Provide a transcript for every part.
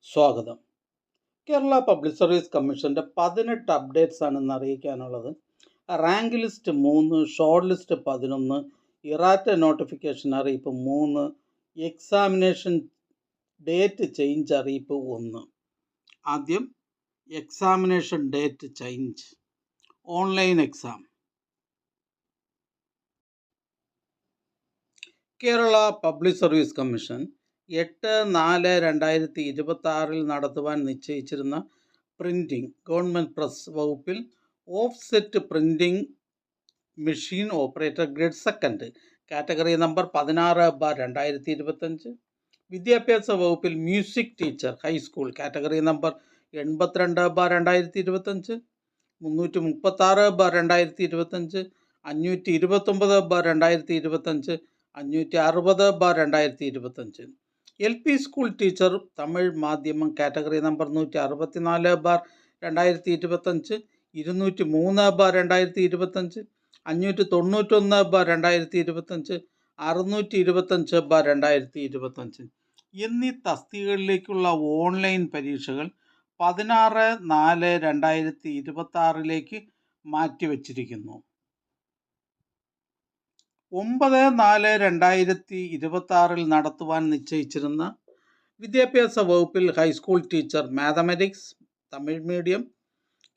സ്വാഗതം. Kerala public service കമ്മീഷൻ്റെ 18 updates ആണ് ഇന്ന് അറിയിക്കാനുള്ളത്. Rank list 3, short list 11, errata notification അറിയിപ്പ് 3, എക്സാമിനേഷൻ ഡേറ്റ് ചേഞ്ച് അറിയിപ്പ് 1. ആദ്യം examination date change. Online exam. Kerala public service commission 8/4/2026 നടത്തുവാൻ നിശ്ചയിച്ചിരുന്ന പ്രിൻറ്റിംഗ് ഗവൺമെൻറ് പ്രസ് വകുപ്പിൽ offset printing machine operator grade second category number 16/2025, വിദ്യാഭ്യാസ വകുപ്പിൽ music teacher high school category number 82/2025, 336/2025, 529/2025, 560/2025. L P school teacher Tamil മാധ്യമം category number 164/2025, 203/2025, 591/2025, 625/2025 എന്നീ തസ്തികകളിലേക്കുള്ള online പരീക്ഷകൾ 16/4/2026 മാറ്റിവച്ചിരിക്കുന്നു. 9/4/2026 നടത്തുവാൻ നിശ്ചയിച്ചിരുന്ന വിദ്യാഭ്യാസ വകുപ്പിൽ high school teacher mathematics Tamil medium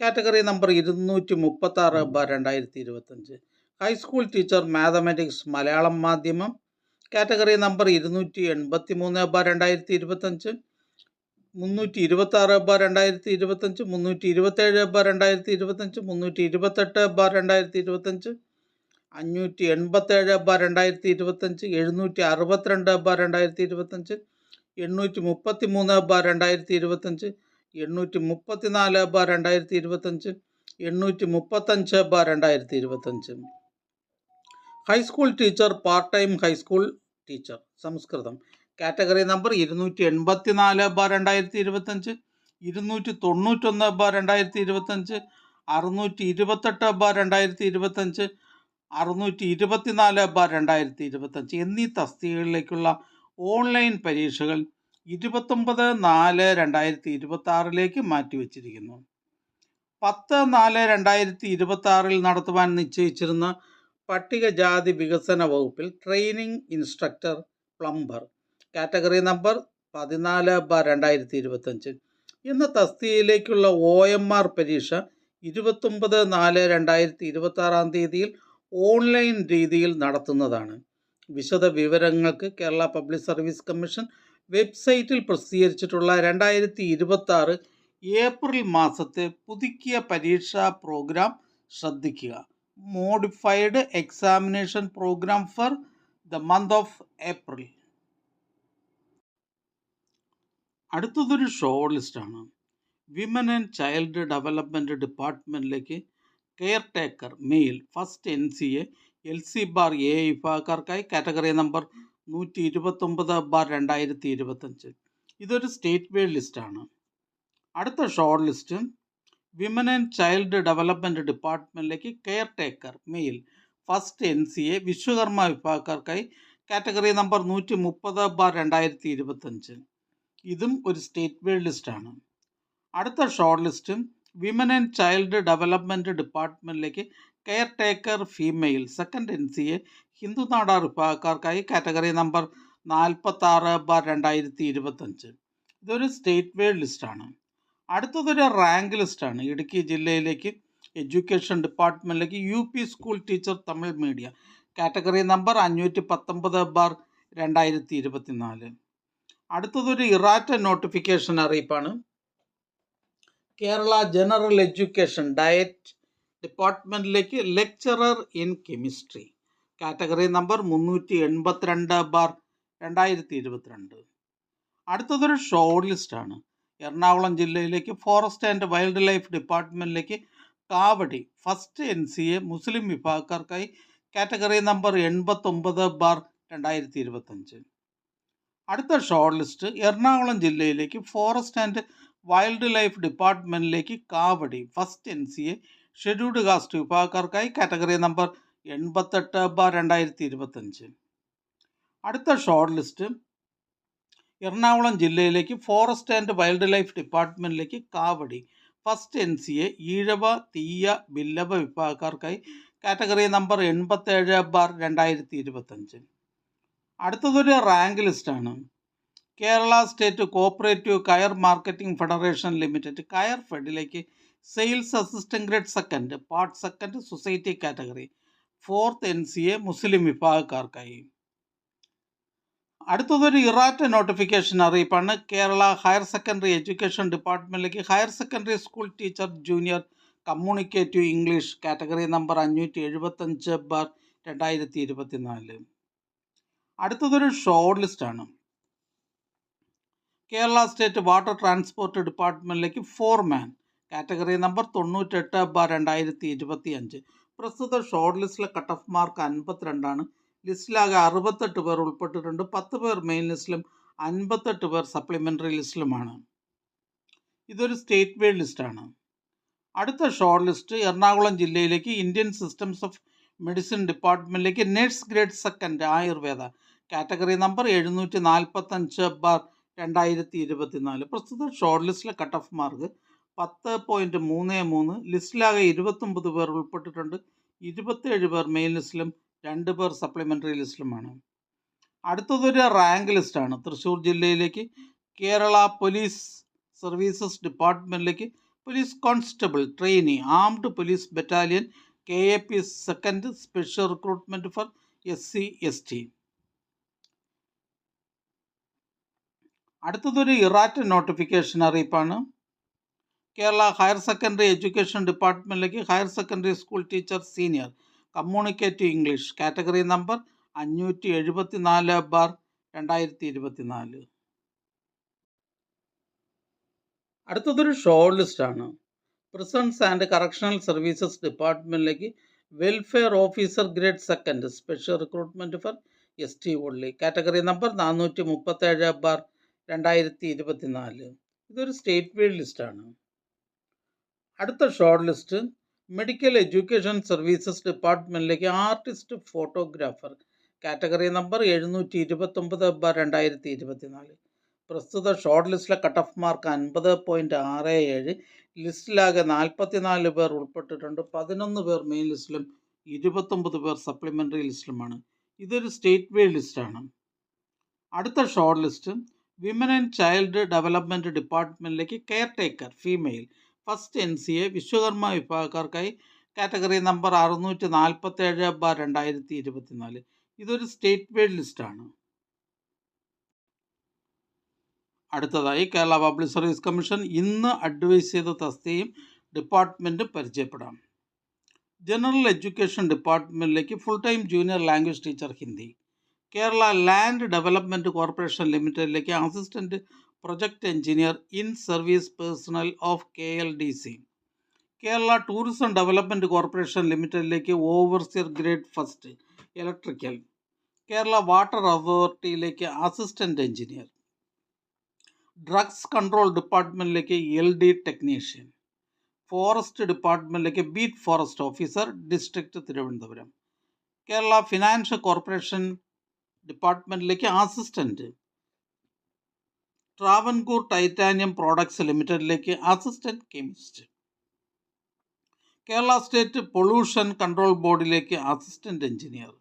category number 236/2025, high school teacher mathematics Malayalam മാധ്യമം category number 283/2025, 326/2025, 327/2025, 328/2025, 587/2025, 762/2025, 833/2025, 834/2025, 835/2025. High school teacher part time high school teacher സംസ്കൃതം കാറ്റഗറി നമ്പർ 284/2025, 291/2025, 628/2025, 624/2025 എന്നീ തസ്തികകളിലേക്കുള്ള ഓൺലൈൻ പരീക്ഷകൾ 29/4/2026 മാറ്റിവെച്ചിരിക്കുന്നു. 10/4/2026 നടത്തുവാൻ നിശ്ചയിച്ചിരുന്ന പട്ടികജാതി വികസന വകുപ്പിൽ training instructor plumber category number 14/2025 എന്ന തസ്തികയിലേക്കുള്ള OMR പരീക്ഷ 29/4/2026 ഓൺലൈൻ രീതിയിൽ നടത്തുന്നതാണ്. വിശദ വിവരങ്ങൾക്ക് കേരള പബ്ലിക് സർവീസ് കമ്മീഷൻ വെബ്സൈറ്റിൽ പ്രസിദ്ധീകരിച്ചിട്ടുള്ള 2026 ഏപ്രിൽ മാസത്തെ പുതുക്കിയ പരീക്ഷാ പ്രോഗ്രാം ശ്രദ്ധിക്കുക. Modified examination programme for the month of April. അടുത്തതൊരു ഷോർട്ട് ലിസ്റ്റാണ്. വിമൻ ആൻഡ് ചൈൽഡ് ഡെവലപ്മെൻറ്റ് ഡിപ്പാർട്ട്മെൻറ്റിലേക്ക് caretaker male first NCA LC bar A വിഭാഗക്കാർക്കായി കാറ്റഗറി നമ്പർ 129/2025. ഇതൊരു സ്റ്റേറ്റ് വൈഡ് ലിസ്റ്റാണ്. അടുത്ത short list women and child development ഡിപ്പാർട്ട്മെൻറ്റിലേക്ക് caretaker male first NCA Vishwakarma വിഭാഗക്കാർക്കായി category number 130/2025. ഇതും ഒരു സ്റ്റേറ്റ് വൈഡ് ലിസ്റ്റാണ്. അടുത്ത short list women and child development ഡിപ്പാർട്ട്മെൻറ്റിലേക്ക് caretaker female second NCA Hindu Nadar വിഭാഗക്കാർക്കായി കാറ്റഗറി നമ്പർ 46/2025. ഇതൊരു സ്റ്റേറ്റ് വൈഡ് ലിസ്റ്റാണ്. അടുത്തതൊരു റാങ്ക് ലിസ്റ്റാണ്. ഇടുക്കി ജില്ലയിലേക്ക് എഡ്യൂക്കേഷൻ ഡിപ്പാർട്ട്മെൻറ്റിലേക്ക് UP school teacher Tamil medium category number 519/2024. അടുത്തതൊരു ഇറാറ്റ നോട്ടിഫിക്കേഷൻ അറിയിപ്പാണ്. കേരള ജനറൽ എഡ്യൂക്കേഷൻ ഡയറ്റ് ഡിപ്പാർട്ട്മെൻറ്റിലേക്ക് lecturer in chemistry category number 382/2022. അടുത്തതൊരു ഷോർട്ട് ലിസ്റ്റാണ്. എറണാകുളം ജില്ലയിലേക്ക് ഫോറസ്റ്റ് ആൻഡ് വൈൽഡ് ലൈഫ് ഡിപ്പാർട്ട്മെൻറ്റിലേക്ക് കാവടി ഫസ്റ്റ് NCA മുസ്ലിം വിഭാഗക്കാർക്കായി കാറ്റഗറി നമ്പർ 89/2025. അടുത്ത ഷോർട്ട് ലിസ്റ്റ് എറണാകുളം ജില്ലയിലേക്ക് ഫോറസ്റ്റ് ആൻഡ് വൈൽഡ് ലൈഫ് ഡിപ്പാർട്ട്മെൻറ്റിലേക്ക് കാവടി ഫസ്റ്റ് NCA ഷെഡ്യൂൾഡ് കാസ്റ്റ് വിഭാഗക്കാർക്കായി കാറ്റഗറി നമ്പർ 88/2025. അടുത്ത ഷോർട്ട് ലിസ്റ്റ് എറണാകുളം ജില്ലയിലേക്ക് ഫോറസ്റ്റ് ആൻഡ് വൈൽഡ് ലൈഫ് ഡിപ്പാർട്ട്മെൻറ്റിലേക്ക് കാവടി ഫസ്റ്റ് NCA ഈഴവ തീയ ബില്ലവ വിഭാഗക്കാർക്കായി കാറ്റഗറി നമ്പർ 87/2025. അടുത്തതൊരു റാങ്ക് ലിസ്റ്റാണ്. Kerala state cooperative coir marketing federation limited coir ഫെഡിലേക്ക് sales assistant grade second part second society category 4th NCA Muslim വിഭാഗക്കാർക്കായി. അടുത്തതൊരു ഇറാറ്റ നോട്ടിഫിക്കേഷൻ അറിയിപ്പാണ്. കേരള ഹയർ സെക്കൻഡറി എഡ്യൂക്കേഷൻ ഡിപ്പാർട്ട്മെൻറ്റിലേക്ക് higher secondary school teacher junior communicative English category number 575/2024. അടുത്തതൊരു short ലിസ്റ്റാണ്. Kerala state water transport ഡിപ്പാർട്ട്മെൻറ്റിലേക്ക് foreman category number 98/2025. പ്രസ്തുത short ലിസ്റ്റിലെ cut off mark 52ആണ്. ലിസ്റ്റിലാകെ 68 പേർ ഉൾപ്പെട്ടിട്ടുണ്ട്. 10 പേർ മെയിൻ ലിസ്റ്റിലും 58 പേർ സപ്ലിമെൻ്ററി ലിസ്റ്റിലുമാണ്. ഇതൊരു സ്റ്റേറ്റ് വൈഡ് ലിസ്റ്റാണ്. അടുത്ത ഷോർട്ട് ലിസ്റ്റ് എറണാകുളം ജില്ലയിലേക്ക് ഇന്ത്യൻ സിസ്റ്റംസ് ഓഫ് മെഡിസിൻ ഡിപ്പാർട്ട്മെൻറ്റിലേക്ക് nurse grade second Ayurveda category number 745/2024. പ്രസ്തുത ഷോർട്ട് ലിസ്റ്റിലെ കട്ട് ഓഫ് മാർക്ക് 10.33. ലിസ്റ്റിലാകെ 29 പേർ ഉൾപ്പെട്ടിട്ടുണ്ട്. 27 പേർ മെയിൻ ലിസ്റ്റിലും 2 പേർ സപ്ലിമെൻ്ററി ലിസ്റ്റിലുമാണ്. അടുത്തതൊരു റാങ്ക് ലിസ്റ്റാണ്. തൃശ്ശൂർ ജില്ലയിലേക്ക് കേരള പോലീസ് സർവീസസ് ഡിപ്പാർട്ട്മെൻറ്റിലേക്ക് police constable trainee armed police battalion KAP second special recruitment for SC/ST. അടുത്തതൊരു ഇറാറ്റ നോട്ടിഫിക്കേഷൻ അറിയിപ്പാണ്. കേരള ഹയർ സെക്കൻഡറി എഡ്യൂക്കേഷൻ ഡിപ്പാർട്ട്മെൻറ്റിലേക്ക് higher secondary school teacher senior communicative English category number 574/2024. അടുത്തതൊരു short ലിസ്റ്റാണ്. Prisons and correctional services ഡിപ്പാർട്ട്മെൻറ്റിലേക്ക് welfare officer grade second special recruitment for ST only category number 437/2024. ഇതൊരു state wide ലിസ്റ്റാണ്. അടുത്ത short list medical education services ഡിപ്പാർട്ട്മെൻറ്റിലേക്ക് artist photographer category number 729/2024. പ്രസ്തുത short ലിസ്റ്റിലെ cut off mark 50.67. ലിസ്റ്റിലാകെ 44 പേർ ഉൾപ്പെട്ടിട്ടുണ്ട്. 11 പേർ മെയിൻ ലിസ്റ്റിലും 29 പേർ സപ്ലിമെൻ്ററി ലിസ്റ്റിലുമാണ്. ഇതൊരു സ്റ്റേറ്റ് വൈഡ് ലിസ്റ്റാണ്. അടുത്ത short list women and child development ഡിപ്പാർട്ട്മെൻറ്റിലേക്ക് caretaker female first NCA Vishwakarma വിഭാഗക്കാർക്കായി കാറ്റഗറി നമ്പർ 647/2024. ഇതൊരു സ്റ്റേറ്റ് വൈഡ് ലിസ്റ്റാണ്. അടുത്തതായി കേരള പബ്ലിക് സർവീസ് കമ്മീഷൻ ഇന്ന് അഡ്വൈസ് ചെയ്ത തസ്തികയും ഡിപ്പാർട്ട്മെൻറ്റും പരിചയപ്പെടാം. ജനറൽ എഡ്യൂക്കേഷൻ ഡിപ്പാർട്ട്മെൻറ്റിലേക്ക് full time junior language teacher Hindi. Kerala land development corporation ലിമിറ്റഡിലേക്ക് assistant project engineer in service personnel of KLDC. Kerala tourism development corporation ലിമിറ്റഡിലേക്ക് overseer grade first electrical. Kerala water അതോറിറ്റിയിലേക്ക് assistant engineer. Drugs control ഡിപ്പാർട്ട്മെൻറ്റിലേക്ക് LD technician. Forest ഡിപ്പാർട്ട്മെൻറ്റിലേക്ക് beat forest officer district Thiruvananthapuram. Kerala finance corporation ഡിപ്പാർട്ട്മെൻറ്റിലേക്ക് assistant. Travancore titanium products ലിമിറ്റഡിലേക്ക് assistant chemist. Kerala state pollution control ബോർഡിലേക്ക് assistant engineer.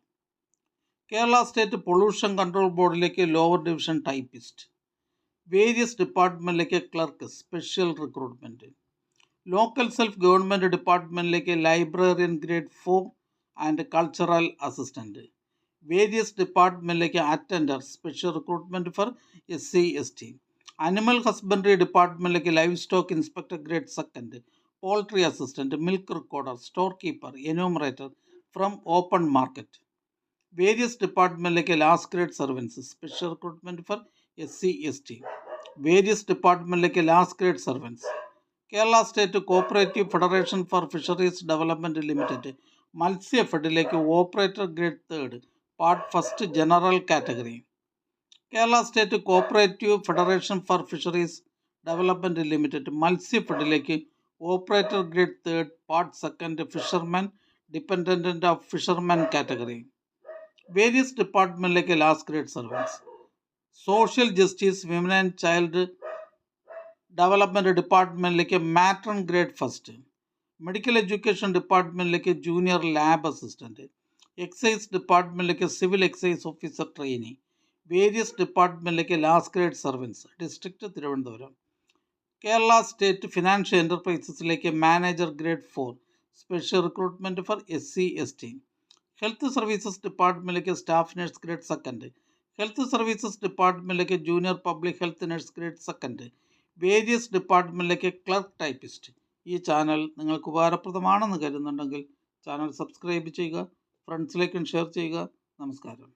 Kerala state pollution control ബോർഡിലേക്ക് lower division typist. Various ഡിപ്പാർട്ട്മെൻറ്റിലേക്ക് clerk special recruitment. Local self government ഡിപ്പാർട്ട്മെൻറ്റിലേക്ക് librarian grade 4 and cultural assistant. Various ഡിപ്പാർട്ട്മെൻറ്റിലേക്ക് attender special recruitment for SC/ST. Animal husbandry ഡിപ്പാർട്ട്മെൻറ്റിലേക്ക് livestock inspector grade second poultry assistant milk recorder store keeper enumerator from open market. Various ഡിപ്പാർട്ട്മെൻറ്റിലേക്ക് last grade servants special recruitment for SC/ST. Various ഡിപ്പാർട്ട്മെൻറ്റിലേക്ക് last grade servants. Kerala state cooperative federation for fisheries development limited മത്സ്യ ഫെഡിലേക്ക് operator grade 3 part first general category. Kerala state cooperative federation for fisheries development limited മത്സ്യ ഫെഡിലേക്ക് operator grade 3 part second fisherman dependent of fisherman category. Various ഡിപ്പാർട്ട്മെൻറ്റിലേക്ക് last grade servants. Social justice women and child development ഡിപ്പാർട്ട്മെൻറ്റിലേക്ക് matron grade first. Medical education ഡിപ്പാർട്ട്മെൻറ്റിലേക്ക് junior lab assistant. Excise ഡിപ്പാർട്ട്മെൻറ്റിലേക്ക് civil excise officer trainee. Various ഡിപ്പാർട്ട്മെൻറ്റിലേക്ക് last grade servants. District Thiruvananthapuram. Kerala state financial എൻ്റർപ്രൈസസിലേക്ക് manager grade 4. Special recruitment for SC/ST. Health services ഡിപ്പാർട്ട്മെൻറ്റിലേക്ക് staff nurse grade 2. Health services ഡിപ്പാർട്ട്മെൻറ്റിലേക്ക് junior public health nurse grade 2. Various ഡിപ്പാർട്ട്മെൻറ്റിലേക്ക് clerk typist. ഈ channel നിങ്ങൾക്ക് ഉപകാരപ്രദമാണെന്ന് കരുതുന്നുണ്ടെങ്കിൽ channel subscribe ചെയ്യുക, ഫ്രണ്ട്സിലേക്കും share ചെയ്യുക. നമസ്കാരം.